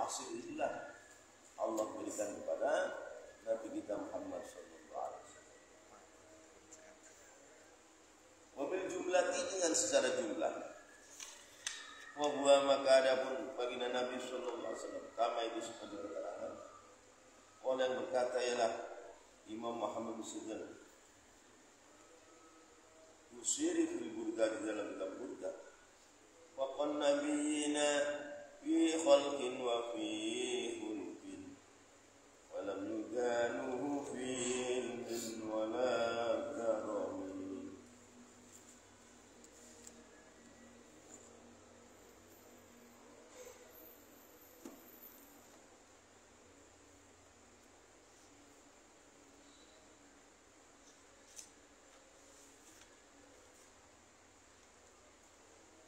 hasil inilah Allah berikan kepada Nabi kita Muhammad sallallahu alaihi wasallam. Wabil jumlati dengan secara jumlah. Wa huwa maka adapun baginda Nabi sallallahu alaihi wasallam kama itu seperti keterangan. Orang yang berkata ialah Imam Muhammad bin Sidir Yusiri fil burda di dalam kitab burda. Wa qan nabiyina fi khalqin wa fi hulqin wa lam yuganuhu fi ilmin wa la karamin.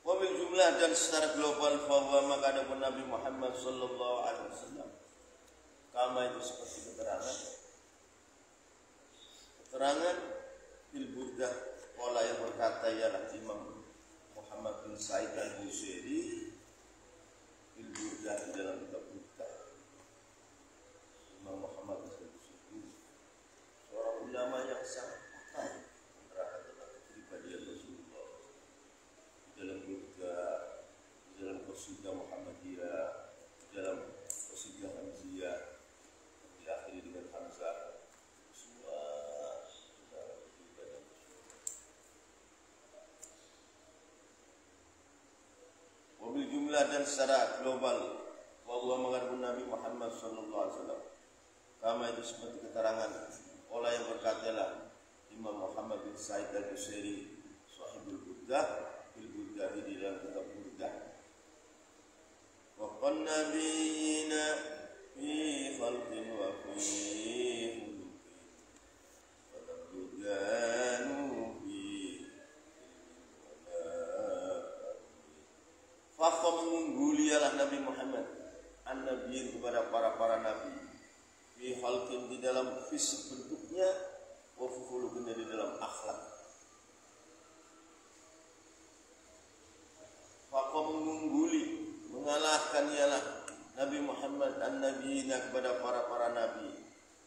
Wabil jumlah dan secara global bahwa maka ada pun Nabi Muhammad sallallahu alaihi wasallam kama itu seperti keterangan bil burdah pola yang berkata ialah Imam Muhammad bin Sa'id al-Busairi bil burdah di dalam kitab burdah. Imam Muhammad bin Sa'id al-Busairi seorang ulama yang sangat pakar terhadap kepribadian Rasulullah di dalam burdah, di dalam qasidah Muhammadiyah, di dalam qasidah Hamziyah diakhiri dengan Hamzah. Semua mobil jumlah dan secara global bahwa menghargai Nabi Muhammad sallallahu alaihi wasallam kama itu seperti keterangan oleh yang berkatalah Imam Muhammad bin Sa'id al-Busairi sahibul burdah bil burdah di dalam kitab burdah. Wa qan nabiyina fi khalqin wa fi hulqin wa lam yuganu fi Fakta mengunggulialah Nabi Muhammad an-Nabiyin kepada para nabi fi khalqin di dalam fisik bentuknya wa fi khuluqin di dalam akhlak. Fakta mengungguli mengalahkan ialah Nabi Muhammad an-Nabiyin kepada para nabi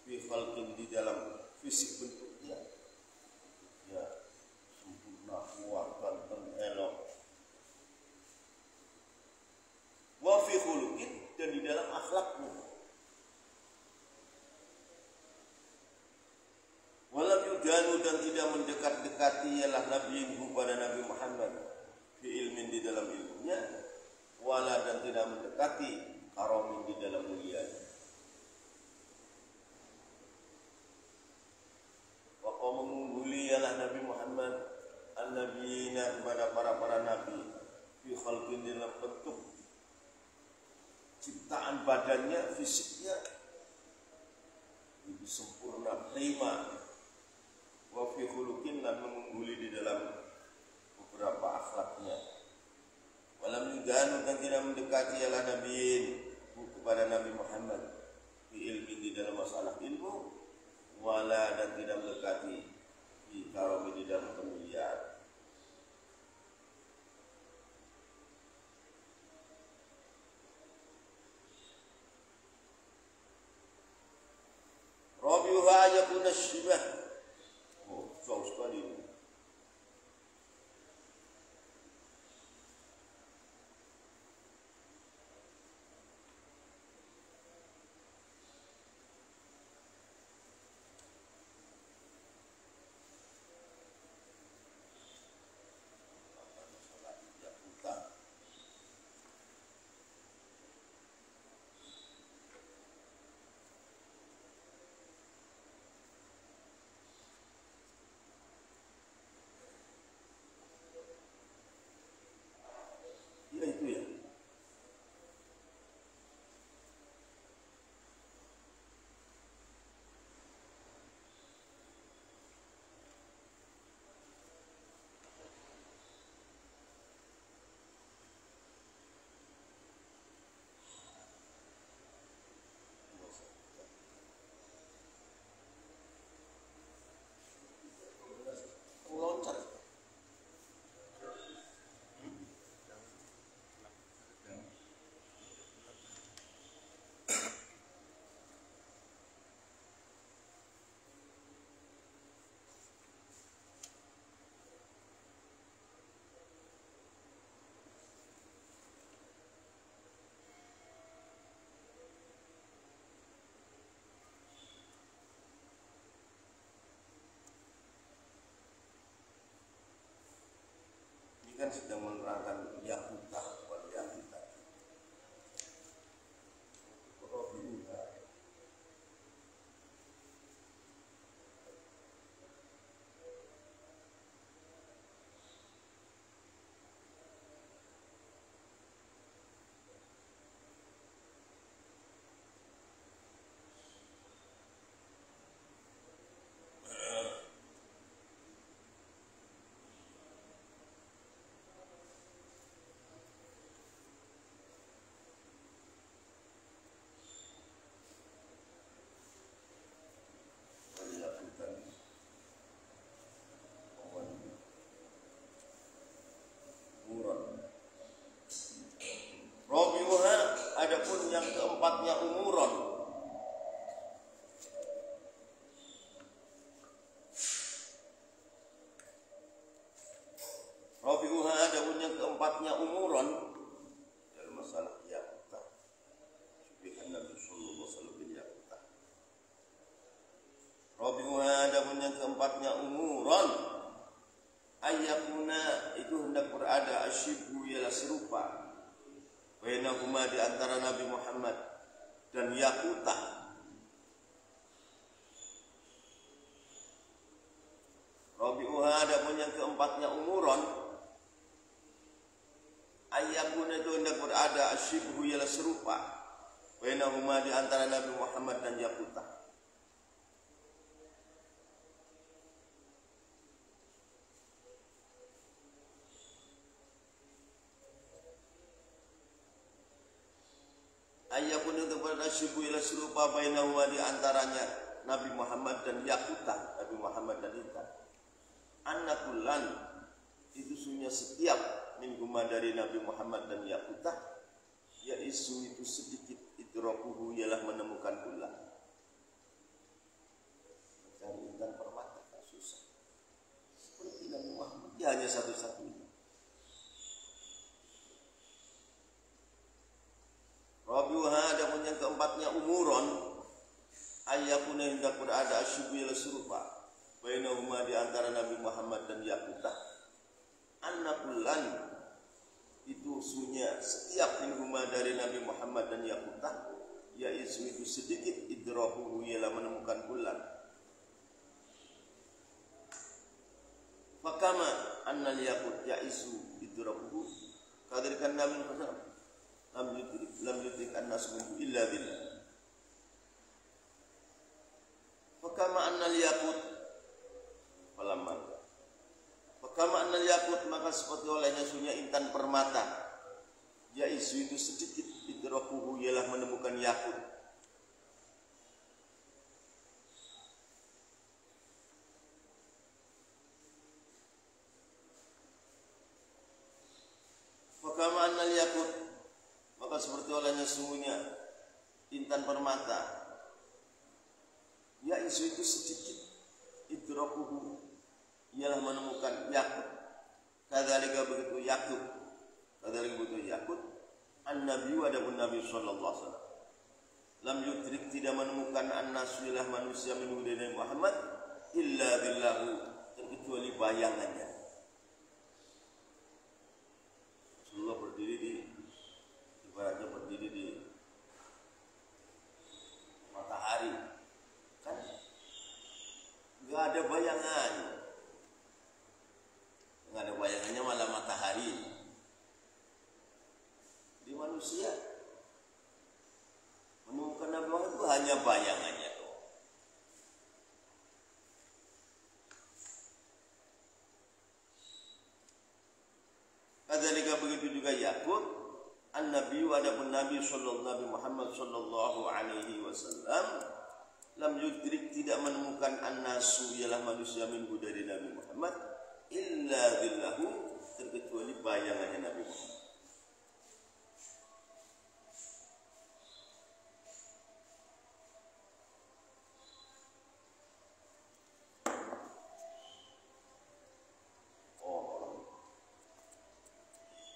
fi khalqin di dalam fisik bentuknya ya sempurna, kuat, ganteng, elok. Wa fi khuluqin dan di dalam akhlakmu. Walam yudanu dan tidak mendekat-dekati ialah Nabi kepada Nabi Muhammad fi ilmin di dalam ilmunya, wala dan tidak mendekati karamin di dalam mulianya. Wa qom mengungguli ialah Nabi Muhammad an-nabiyina kepada para nabi fi khalqin dalam bentuk ciptaan badannya, fisiknya lebih sempurna, prima. Wa fi khuluqin dan mengungguli di dalam beberapa akhlaknya. Walam yudanu dan tidak mendekati ialah nabiin kepada Nabi Muhammad fi ilmi di dalam masalah ilmu, wala dan tidak mendekati fi karami di dalam kemuliaan. Rabiuha yakuna syibah. Oh, jauh sekali ini. sedang menerangkan Yakutah wal Yakutah. Rabi'uha. Rabi'uha, adapun yang keempatnya umuron. Rabi'uha, adapun yang keempatnya umuron dalam masalah Yakutah. Subhan Nabi sallallahu alaihi wasallam bil Yakutah. Rabi'uha, adapun yang keempatnya umuron. Ayyakuna, itu hendak berada asyibhu, ialah serupa. Bainahuma, di antara Nabi Muhammad dan Yakutah. Rabi'uha, adapun yang keempatnya umuron. Ayyakuna, itu hendak berada asyibhu, ialah serupa. Bainahuma, di antara Nabi Muhammad dan Yakutah. Ayyakun, itu berada syibu, ialah serupa bainahuma, di antaranya Nabi Muhammad dan Yakutah, Nabi Muhammad dan Yakutah. Annakullan, itu sunya setiap minhuma, dari Nabi Muhammad dan Yakutah, ya isu, itu sedikit, idrakuhu, ialah menemukan bulan. Mencari intan permata kan susah. Seperti Nabi Muhammad, dia hanya satu-satunya. Rabi'uha, adapun yang keempatnya umuron. Ayyakuna, hendak berada asyubu, ialah serupa. Bainahuma, di antara Nabi Muhammad dan Yakutah. Annakullan, itu sunya setiap minhuma, dari Nabi Muhammad dan Yakutah, yaitu itu sedikit, idrakuhu, ialah menemukan bulan. Fakama annal yakut yaisu idrakuhu, kadirkan Nabi Muhammad lam yudrik an-nas minhu illa billah. Fakama annal yakut falamma. Fakama annal yakut, maka seperti olehnya sunya intan permata, yaisu itu sedikit, idrakuhu, ialah menemukan yakut. Fakama annal yakut, maka seperti olehnya sungguhnya intan permata, ya isu itu sedikit, idrakuhu, ialah menemukan yakut. Kadzalika, begitu yakut. Kadzalika, begitu yakut. An-Nabi, adapun Nabi sallallahu alaihi wasallam, lam yudrik, tidak menemukan an-nasu, ialah manusia, minhu, dari Muhammad, illa billahu, terkecuali bayangannya. Rasulullah berdiri di, ibaratnya berdiri di matahari, kan nggak ada bayangannya, malah matahari. Di manusia menemukan Nabi Muhammad itu hanya bayangannya tuh. Kadzalika, begitu juga yakut. An-Nabi, adapun Nabi Nabi Muhammad sallallahu alaihi wasallam, lam yudrik, tidak menemukan an-nasu, ialah manusia, minhu, dari Nabi Muhammad, illa billahu, terkecuali bayangannya Nabi Muhammad.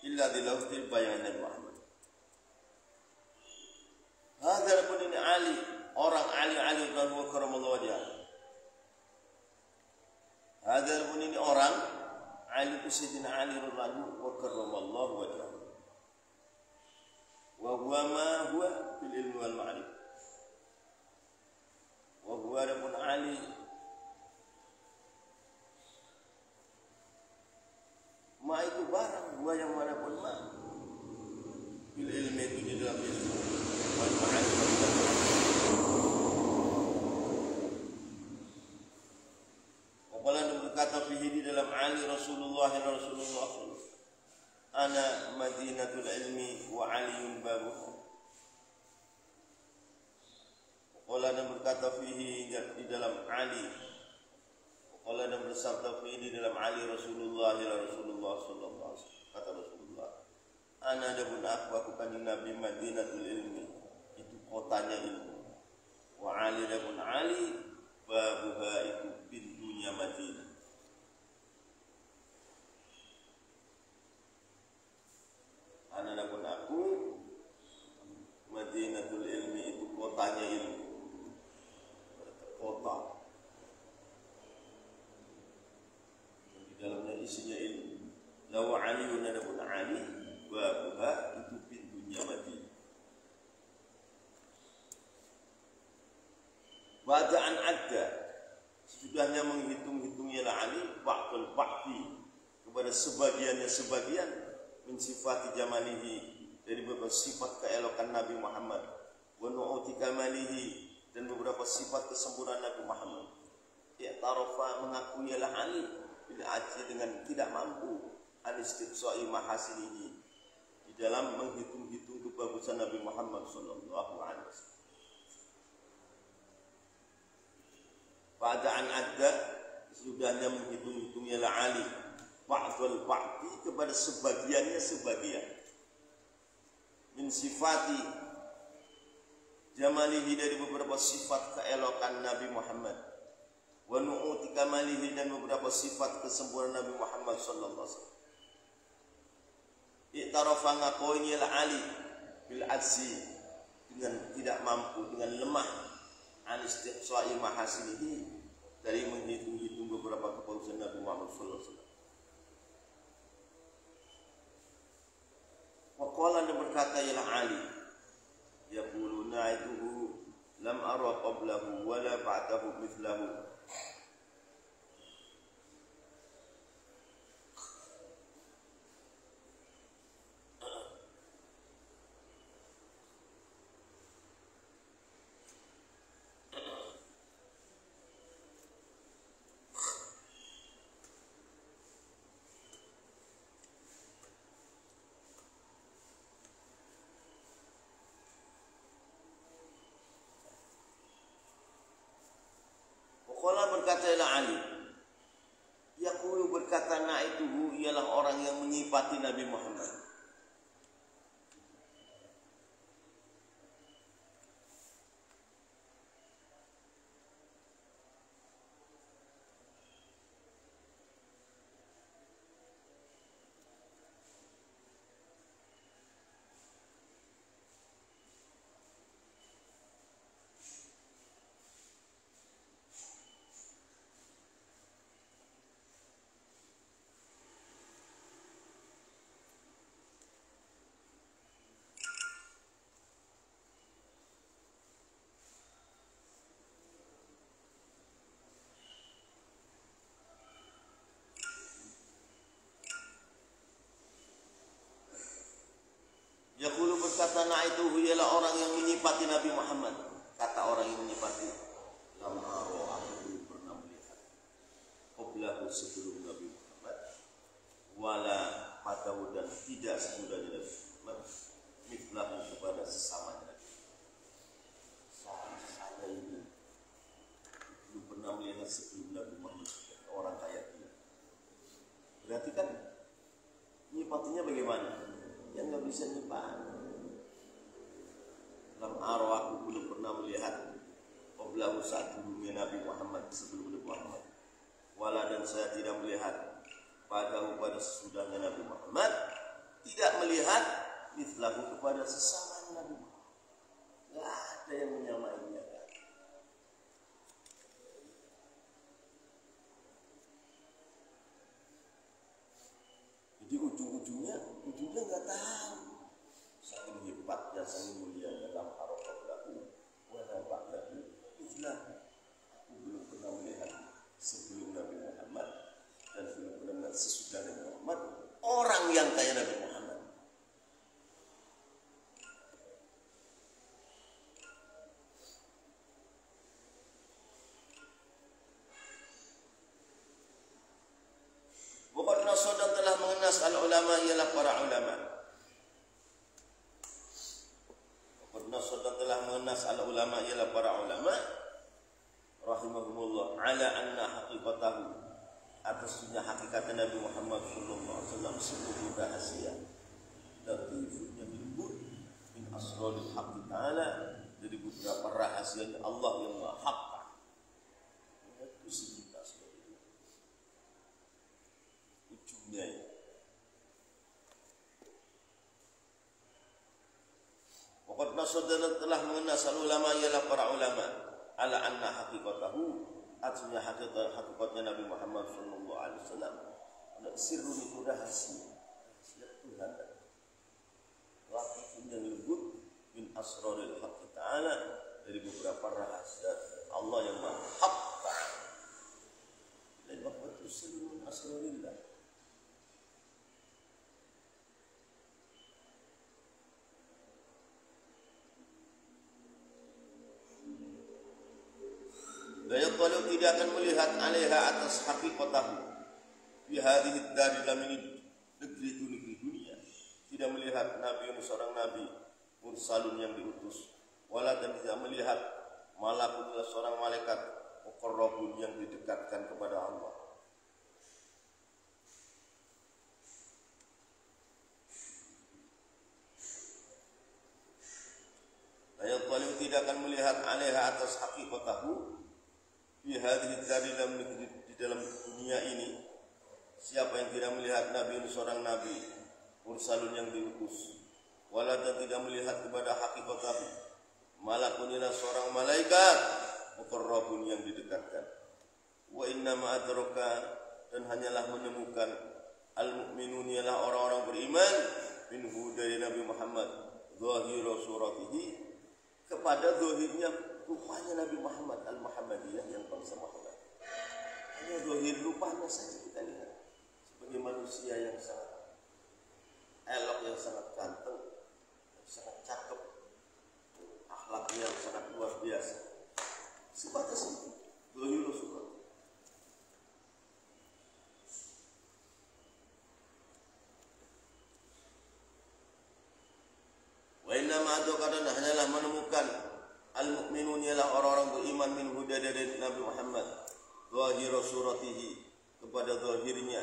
Illa billahu, bayangan Nabi Muhammad. Hadza pun ini Ali, orang Ali radhiyallahu karamallahu wajhah. Hadza pun ini orang Ali, Sayyidina Ali radhiyallahu anhu wa karramallahu wajhahu wa huwa ma huwa bil ilmi wal ma'rifah wa huwa Rabbun Ali ma itu barang huwa yang mana pun ma bil ilmi itu di dalam ilmu wal ma'rifah berkata fihi di dalam Ali Rasulullah ana madinatul ilmi wa aliyun babuh. Qala dan berkata fihi di dalam Ali. Qala dan bersabda fihi di dalam Ali Rasulullah sallallahu alaihi wasallam. Kata Rasulullah, ana adapun aku kanjeng Nabi madinatul ilmi, itu kotanya ilmu. Wa Ali adapun Ali babuha itu pintunya Madinah. Anakun aku Madinatul ilmi itu kotanya ilmu, kota di dalamnya isinya ilmu. Lawa Aliun adapun Ali babuha itu pintunya Madinah. Ba'da'an adda sudahnya menghitung-hitungnya Ali ba'dul ba'di kepada sebagian min sifati jamalihi dari beberapa sifat keelokan Nabi Muhammad wa nu'uti kamalihi dan beberapa sifat kesempurnaan Nabi Muhammad. I'tarafa mengakui Ali bil ajzi dengan tidak mampu al-istiqsa'i mahasinihi di dalam menghitung-hitung kebagusan Nabi Muhammad sallallahu alaihi wasallam. Ba'da'an adda sudahnya menghitung-hitungnya Ali ba'dul ba'di kepada sebagiannya sebagian min sifati jamalihi dari beberapa sifat keelokan Nabi Muhammad wa nu'uti kamalihi dan beberapa sifat kesempurnaan Nabi Muhammad sallallahu alaihi wasallam. I'tarafa ngakoni Ali bil ajzi dengan tidak mampu, dengan lemah an istiqsa'i mahasinihi dari menghitung-hitung beberapa kebagusan Nabi Muhammad sallallahu alaihi wasallam. Waqala dan berkata ialah Ali yaquluna ituhu lam ara qablahu wala ba'dahu mithlahu. Qala berkata ialah Ali yaqulu berkata naituhu ialah orang yang menyifati Nabi Muhammad. Yaqulu berkata naituhu ialah orang yang menyifati Nabi Muhammad. Kata orang yang menyifati, lam aro aku belum pernah melihat qablahu sebelum Nabi Muhammad wala matahu dan tidak sesudah Nabi Muhammad mithlahu kepada sesamanya. Saya ini belum pernah melihat sebelum Nabi Muhammad orang kayak dia. Berarti kan nyifatinya bagaimana? Yang nggak bisa nyimpan. Lam aro aku belum pernah melihat qablahu saat sebelumnya Nabi Muhammad sebelum Nabi Muhammad. Wala dan saya tidak melihat padahu pada sesudahnya Nabi Muhammad, tidak melihat mithlahu kepada sesama Nabi Muhammad. Nggak ada yang menyamainya kan. mengenal al-ulama ialah para ulama. Waqad nasada telah mengenal al-ulama ialah para ulama rahimahumullah ala anna haqiqatahu, atasnya hakikat Nabi Muhammad sallallahu alaihi wasallam seluruh rahasia latifnya bilbur min asraril haqqi ta'ala, dari beberapa rahasianya Allah yang maha hak. Itu sebentar ujungnya ya. Waqad nasada telah mengenal ulama ialah para ulama ala anna haqiqatahu, atasnya hakikatnya Nabi Muhammad sallallahu alaihi wasallam sirrun, itu rahasia Tuhan, latifun yang lembut min asraril haqqi ta'ala, dari beberapa rahasia Allah yang maha hak ta'ala. Dan waktu sirrun min asrarillah, kalau tidak akan melihat alaiha atas hakikatahu fi hadhihi ad-dar, dalam ini negeri itu negeri dunia, tidak melihat nabi seorang nabi mursalun yang diutus, wala dan tidak melihat malakun seorang malaikat muqarrabun yang didekatkan kepada Allah. Kalau tidak akan melihat alaiha atas hakikatahu fi hadhihi ad-dar, di dalam dunia ini, siapa yang tidak melihat nabi seorang nabi mursalun yang diutus, wala dan tidak melihat kepada hakikat malakun ila seorang malaikat muqarrabun yang didekatkan. Wa inna ma adraka, dan hanyalah menemukan al-mu'minun ialah orang-orang beriman minhu dari Nabi Muhammad zahira suratihi, kepada zahirnya rupanya Nabi Muhammad al-Muhammadiyah yang bangsa Muhammad. Hanya zahir rupanya saja kita lihat sebagai manusia yang sangat elok, yang sangat ganteng, yang sangat cakep, akhlaknya yang sangat luar biasa. Sebatas itu zahir surat. Wa inna ma adokana, hanyalah menemukan al-mu'minun ialah orang-orang beriman min huda dari Nabi Muhammad zahira suratihi, kepada zahirnya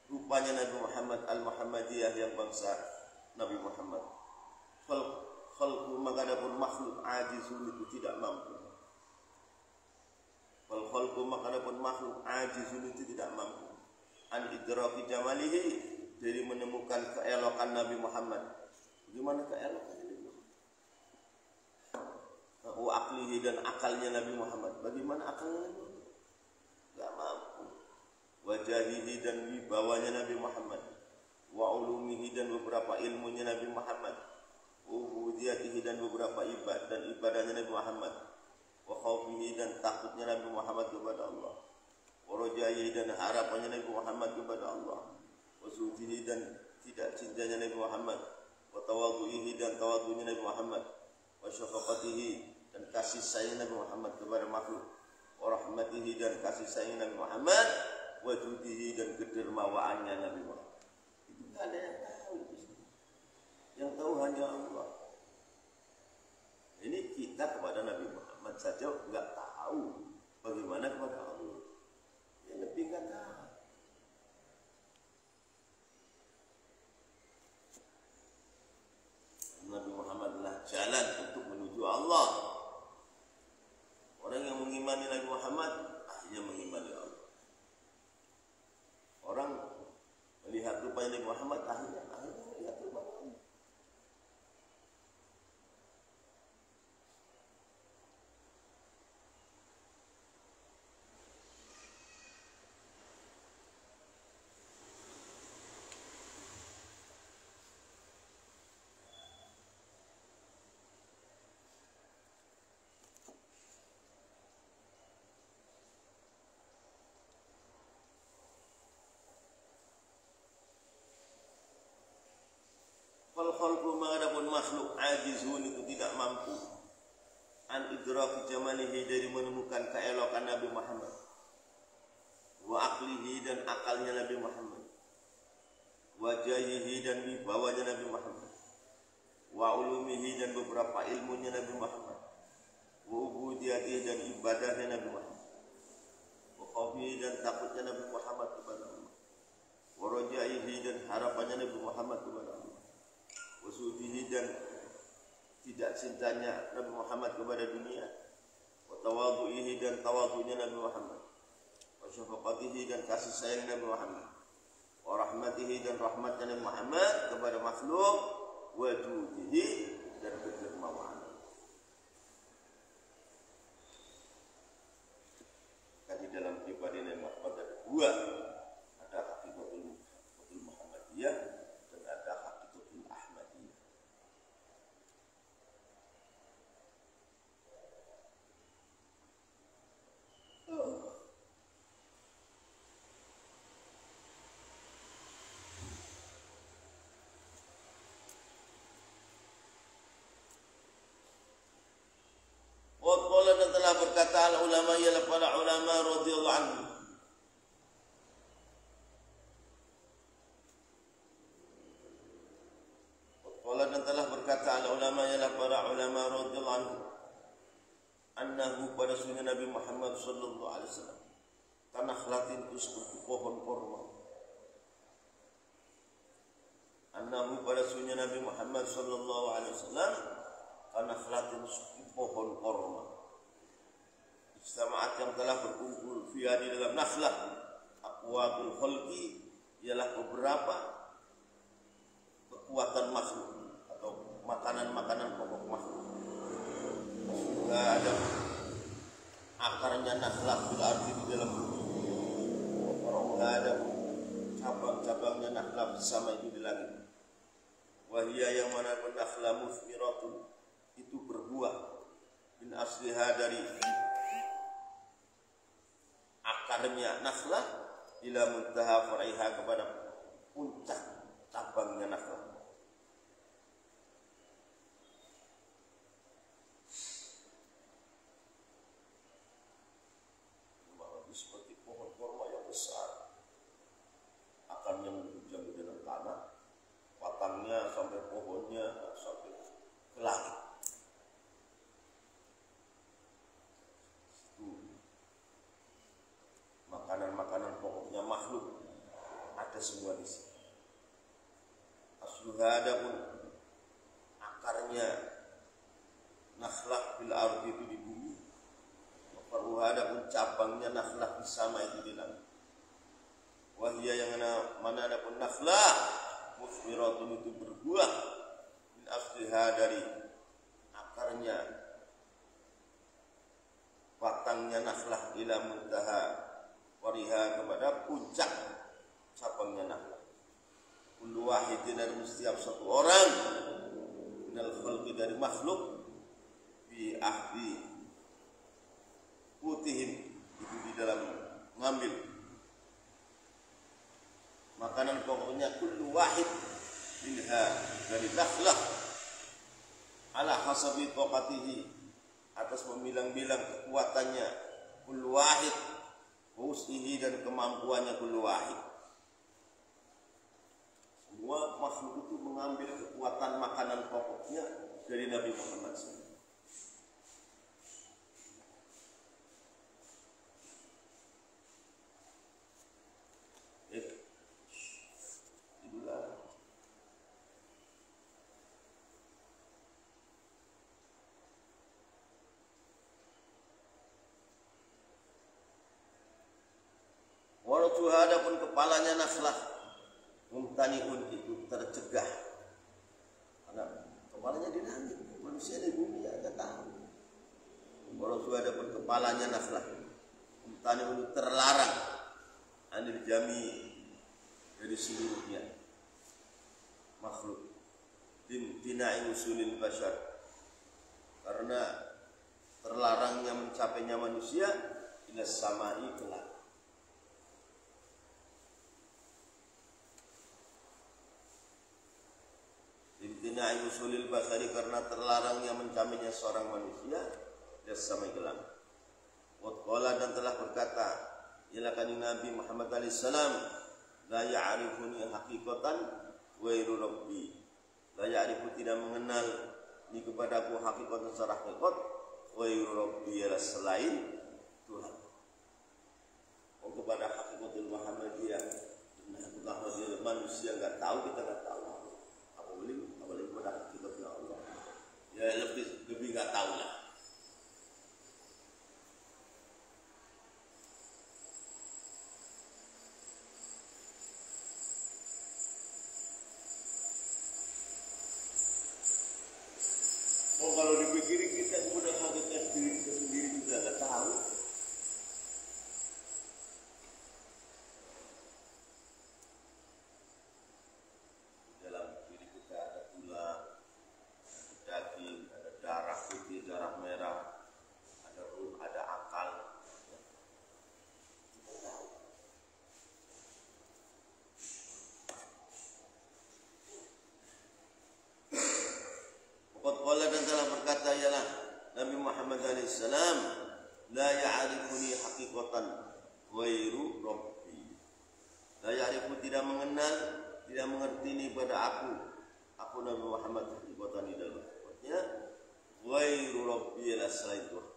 rupanya Nabi Muhammad al-Muhammadiyah yang bangsa Nabi Muhammad. Khalqu, maka adapun makhluk ajizun itu tidak mampu. Khalqu, maka adapun makhluk ajizun itu tidak mampu an idraki jamalihi, dari menemukan keelokan Nabi Muhammad. Bagaimana keelokan itu? Wa aklihi, dan akalnya Nabi Muhammad. Bagaimana akalnya Nabi Muhammad? Gak mampu. Wajahihi, dan wibawanya Nabi Muhammad. Wa ulumihi, dan beberapa ilmunya Nabi Muhammad. Wa ubudiyatihi, dan beberapa ibadahnya Nabi Muhammad. Wa khawfihi, dan takutnya Nabi Muhammad kepada Allah. Wa rojahihi, dan harapannya Nabi Muhammad kepada Allah. Wa sujihi, dan tidak cintanya Nabi Muhammad. Wa tawadu'ihi, dan tawadu'nya Nabi Muhammad. Wa syafaqatihi, dan kasih sayang Nabi Muhammad kepada makhluk. Wa rahmatihi, dan kasih sayang Nabi Muhammad. Wa judihi, dan kedermawaannya Nabi Muhammad. Itu tidak ada yang tahu. Yang tahu hanya Allah. Ini kita kepada Nabi Muhammad saja enggak tahu bagaimana kepada Allah. Yang lebih enggak tahu. Nabi Muhammad adalah jalan untuk menuju Allah. Orang yang mengimani Nabi Muhammad akhirnya mengimani Allah. Orang melihat rupanya Nabi Muhammad akhirnya melihat rupanya Allah. Khalqu, mengadapun makhluk ajizun itu tidak mampu an idraki jamalihi, dari menemukan keelokan Nabi Muhammad. Wa aklihi, dan akalnya Nabi Muhammad. wajahihi dan wibawanya Nabi Muhammad, wa ulumihi dan beberapa ilmunya Nabi Muhammad, wa ubudiyatihi dan ibadahnya Nabi Muhammad, wa khawfihi dan takutnya Nabi Muhammad kepada Allah, wa rajaihi dan harapannya Nabi Muhammad kepada Allah, wa sudihi dan tidak cintanya Nabi Muhammad kepada dunia, wa tawadhu'ihi dan tawadhu'nya Nabi Muhammad, wa syafaqatihi dan kasih sayang Nabi Muhammad, wa rahmatihi dan rahmatnya Nabi Muhammad kepada makhluk, wa judihi dan kedermawan. Kan di dalam pribadi Nabi Muhammad ada dua, ada hakikatul Muhammadiyah dan ada hakikatul Ahmadiyah. Waqala dan telah berkata al ulama ialah para ulama radhiyallahu anhu. Waqala dan telah berkata al ulama ialah para ulama radhiyallahu anhu. Annahu pada sunnah Nabi Muhammad sallallahu alaihi wasallam. Tanah latin itu seperti pohon korma. Annahu pada sunnah Nabi Muhammad sallallahu alaihi wasallam. Tanah latin seperti pohon korma. Istama'at yang telah berkumpul fiha di dalam nakhlah aqwatul khalqi ialah beberapa kekuatan makhluk atau makanan-makanan pokok makhluk. Juga ada akarnya nakhlah fil ardi di dalam bumi. Juga ada cabang-cabangnya nakhlah bersama itu di langit. Wahia yang mana nakhlah musmiratun itu berbuah min asliha dari akarnya nakhlah ila muntaha faraiha kepada puncak cabangnya nakhlah. Seperti pohon korma yang besar, akarnya menjamur dalam tanah, batangnya sampai pohonnya sampai ke langit. Makanan-makanan pokoknya makhluk ada semua di sini. Asluha adapun akarnya nakhlah bil ardi itu di bumi. Faruha adapun cabangnya nakhlah di sama itu di langit. Wahia yang mana adapun nakhlah musmiratun itu berbuah min asliha dari akarnya batangnya nakhlah ila muntaha wariha kepada puncak cabangnya nakhlah. Kullu wahidin dari setiap satu orang minal khalqi dari makhluk bi ahdi putihim itu di dalam ngambil makanan pokoknya kullu wahid minha dari nakhlah ala hasabi taqatihi atas memilang-bilang kekuatannya kullu wahid wus'ihi dan kemampuannya kullu wahid. Semua makhluk itu mengambil kekuatan makanan pokoknya dari Nabi Muhammad SAW. Waratuha adapun kepalanya nakhlah mumtaniun itu tercegah karena kepalanya di langit, manusia di bumi ada tahu. Waratuha adapun kepalanya nakhlah mumtaniun terlarang anil jami dari seluruhnya makhluk bina'i usulil bashar karena terlarangnya mencapainya manusia ila samai kelak. Bina'i usulil basari karena terlarangnya mencapainya seorang manusia ila samai kelak. Wa qala dan telah berkata ialah kanjeng Nabi Muhammad alaihi salam La ya'rifuni haqiqatan ghairu rabbi. La ya'rifu tidak mengenal ni kepadaku hakikatan secara hakikat ghairu rabbi ialah selain Tuhan. Kepada hakikatul Muhammadiyah, Muhammadiyah manusia enggak tahu, kita enggak tahu. Apalagi pada hakikatnya Allah. Ya lebih enggak tahu lah. Oh kalau dipikirin kita kepada hakikat diri kita sendiri juga enggak tahu. Dan telah berkata ialah Nabi Muhammad SAW, la ya'rifuni haqiqatan ghairu rabbi. La ya'rifu tidak mengenal, tidak mengerti ini pada aku Nabi Muhammad haqiqatan di dalam artinya ghairu rabbi ialah selain Tuhan.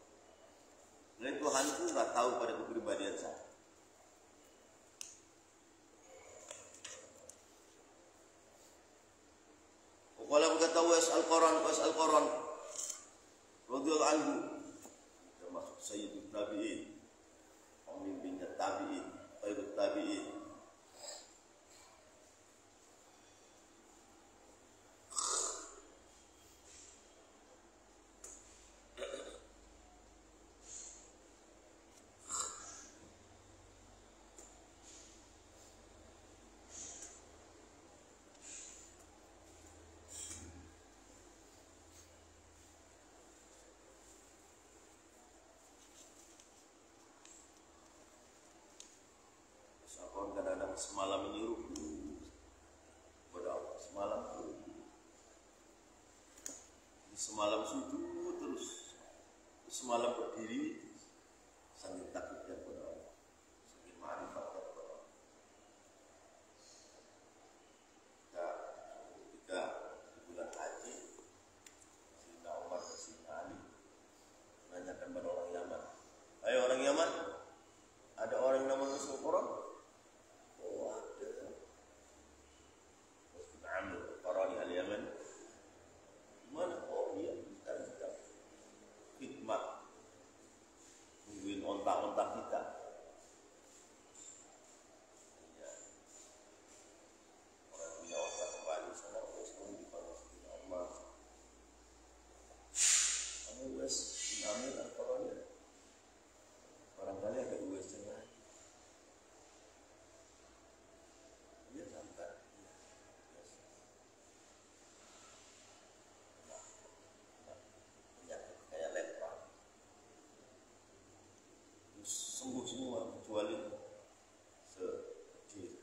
Selain Tuhan itu enggak tahu pada kepribadian saya. Kalau berkata was al-Quran radhiyallahu anhu termasuk sayyidul tabi'in, pemimpinnya tabi'in, khairut tabi'in. Kadang-kadang semalam menyuruh kepada Allah, semalam sujud terus, semalam berdiri sambil takutnya kepada Allah, sambil ma'rifat kepada Allah. Ketika di bulan haji, Sayyidina Umar dan Sayyidina Ali menanyakan pada orang Yaman, ayo orang Yaman, ada orang yang namanya Al-Quran? Ontak-ontak kita. Ya. Orang punya ontak kembali sana, terus kamu dipanggil Sayyidina Umar. Kamu wes dinamil Al-Quran. Barangkali ada US yang lain. Dia sampai. Kayak lepra. Sembuh semua kecuali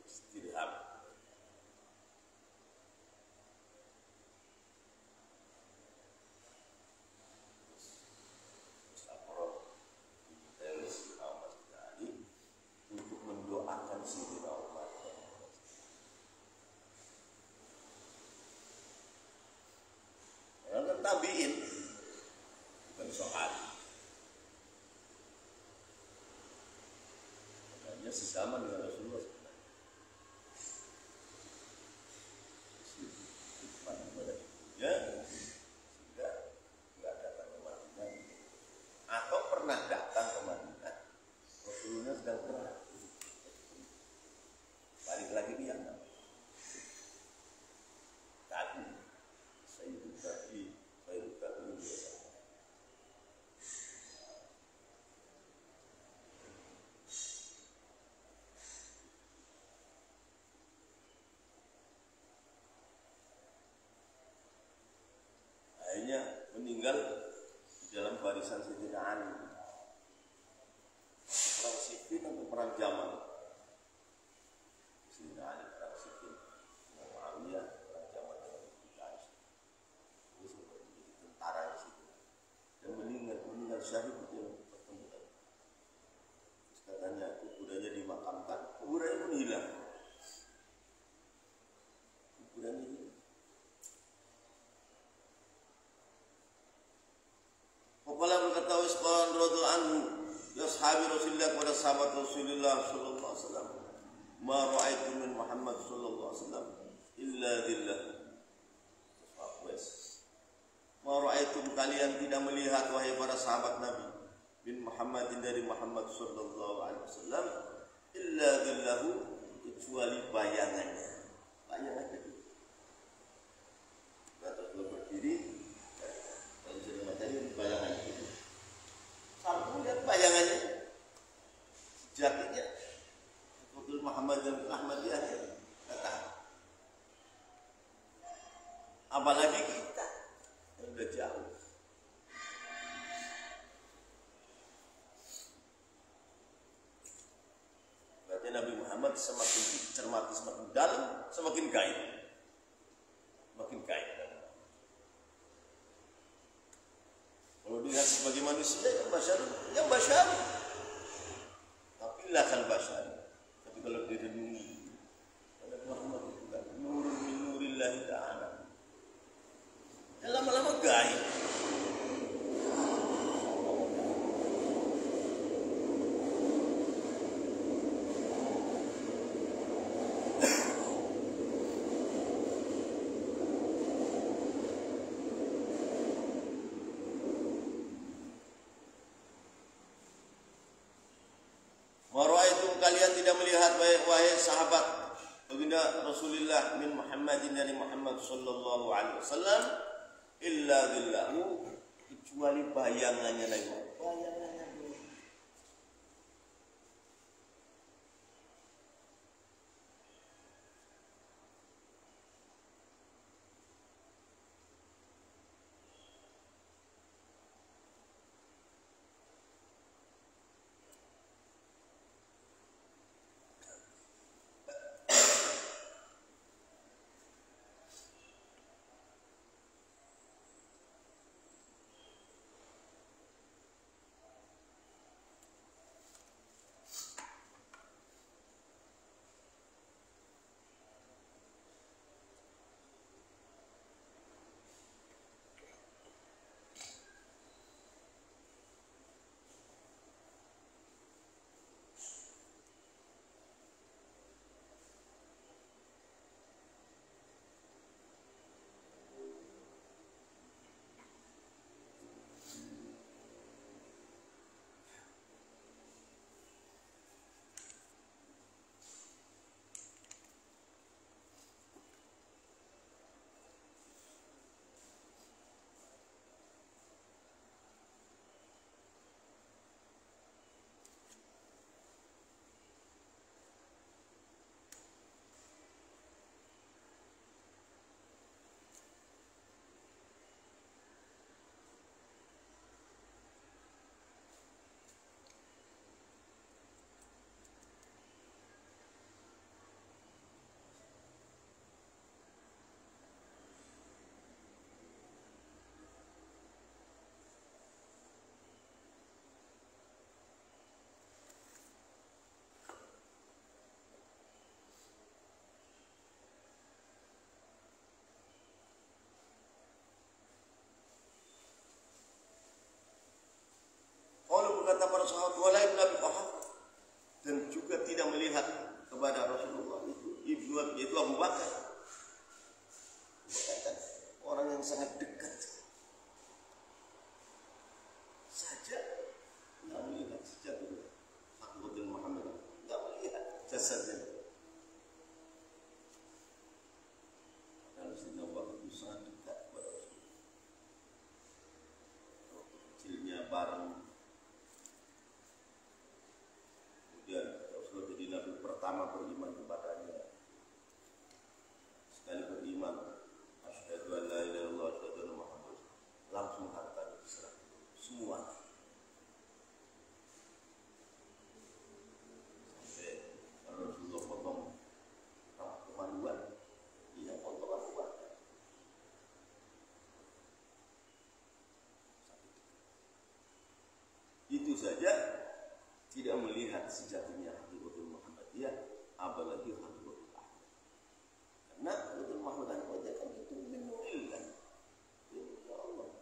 sedirham. Untuk mendoakan Sayyidina Umar. Orang tabiin bukan sahabat. Sesama dengan Rasulullah ya, sehingga nggak datang ke Madinah atau pernah datang ke Madinah, Rasulullah sedang perang, balik lagi dia tadi Sayyidul Tabi'in meninggal di dalam barisan Sayyidina Ali. Perang Siffin atau perang Jamal? Sayyidina Ali perang Siffin, Muawiyah perang Jamal dengan Quraisy. Dia sempat menjadi tentara di situ dan meninggal syahid di dalam pertempuran. Terus katanya kudanya dimakamkan, kuburannya pun hilang. Faqala berkata Usman radhiyallahu anhu, ya sahabi Rasulullah kepada sahabat Rasulullah sallallahu alaihi wasallam, ma ra'aitu min Muhammad sallallahu alaihi wasallam illa dhillah. Ma ra'aitum kalian tidak melihat wahai para sahabat Nabi bin Muhammadin dari Muhammad sallallahu alaihi wasallam illa dhillahu kecuali bayangannya. Bayangannya. Terus berdiri dan sudah materi bayangannya itu. Sampai lihat bayangannya. Sejatinya Abdul Muhammad dan Ahmadiyah kata. Apalagi kita yang sudah jauh. Berarti Nabi Muhammad semakin dicermati, semakin dalam, semakin gaib. Makin gaib. Kalau dilihat sebagai manusia yang basyar. Tapi lakal basyar. Tapi kalau direnungi, Nabi Muhammad itu kan nurun min nurillahi ta'ala. Dan lama-lama gaib. Waraitum kalian tidak melihat wahai sahabat baginda Rasulullah min Muhammadin dari Muhammad sallallahu alaihi wasallam illa billahu kecuali bayangannya Nabi. Bayangannya. Kata para sahabat walain Nabi Muhammad dan juga tidak melihat kepada Rasulullah itu yaitu Abu Bakar, orang yang sangat dekat saja tidak melihat sejatinya Abdul Muhammad, tidak melihat jasadnya. Kalau Sayyidina Abu Bakar itu sangat dekat kepada Rasulullah, kecilnya bareng. Rasulullah jadi Nabi pertama beriman kepadanya. Sekali beriman, asyhadu an la ilaha illallah wa asyhadu anna Muhammadan, langsung hartanya diserahkan semua. Sampai Rasulullah potong kemaluan, potong kemaluan. Itu saja tidak melihat sejatinya Hakiqatul Muhammadiyah, apalagi Hakiqatul Ahmad. Karena Hakiqatul Muhammadiyah kan itu min nurillah, ya Allah.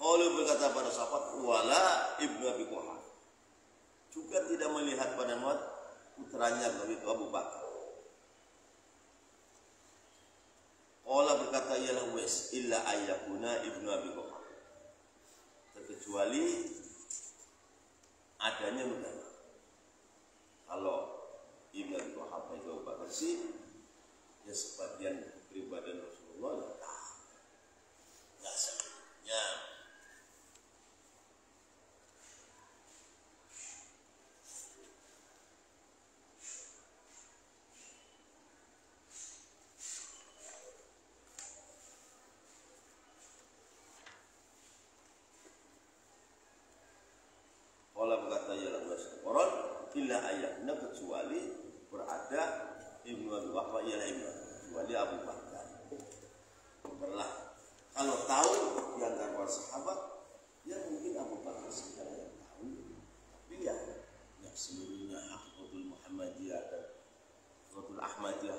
Qalu berkata para sahabat, wala Ibnu Abi Quhafah. Juga tidak melihat pada putranya begitu Abu Bakar. Qala berkata ialah Uwais illa ayyakuna Ibnu Abi Quhafah. Terkecuali adanya benar. Kalau Ibnu Abi Quhafah itu Abu Bakar sih ya sebagian pribadi Rasulullah ya sebenarnya. Qala berkata ya Allah illa ayatnya kecuali berada Ibnu Abi Quhafah ialah Ibnu kecuali Abu Bakar. Berlah kalau tahu di antara para sahabat ya mungkin Abu Bakar saja yang tahu, tapi ya seluruhnya Hakikatul Muhammadiyah dan Hakikatul Ahmadiyah